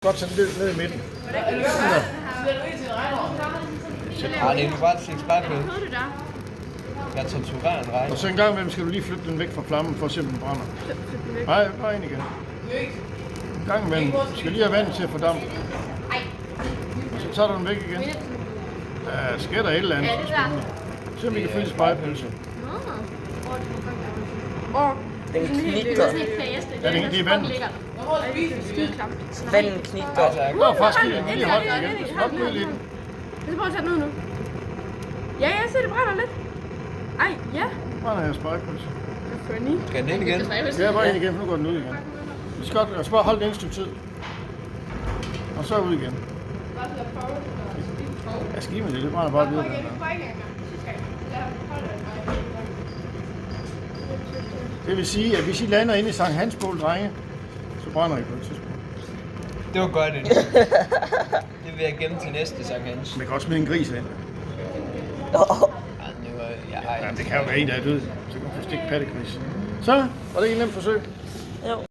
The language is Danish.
godt sætte ned i midten. Nej, det er nu bare et ekspertpil. Jeg torturerer en rej. Og så en gang imellem skal du lige flytte den væk fra flammen, for at se, om den brænder. Nej, bare ind igen. En gang imellem. Du skal lige have vand til at fordampe. Så tager du den væk igen. Der sker der et eller andet. Se om vi kan finde spejepølse. Den knitrer. Ja, det er vandet. Vandet knitrer. Det var faktisk lige holdt igen. Jeg skal nok blive lidt. Jeg skal prøve at tage den ud nu. Ja, jeg ser det brænder lidt. Ej, ja. Brænder jeg spejepølse. Funny. Skal den ind igen? Ja, bare ind igen, for nu går den ud igen. Vi skal godt, jeg skal bare holde det en stykke tid. Og så ud igen. Jeg skal give mig det brænder bare videre. Det vil sige, at hvis I lander inde i Sankt Hans Bål, drenge, så brænder I på et tidspunkt. Det var godt, det. Det vil jeg gemme til næste Sankt Hans. Man kan også smide en gris ind. Ja, Ja, det kan jo være en, der er død. Så kan man få stik pattegris. Så, var det ikke et nemt forsøg? Jo.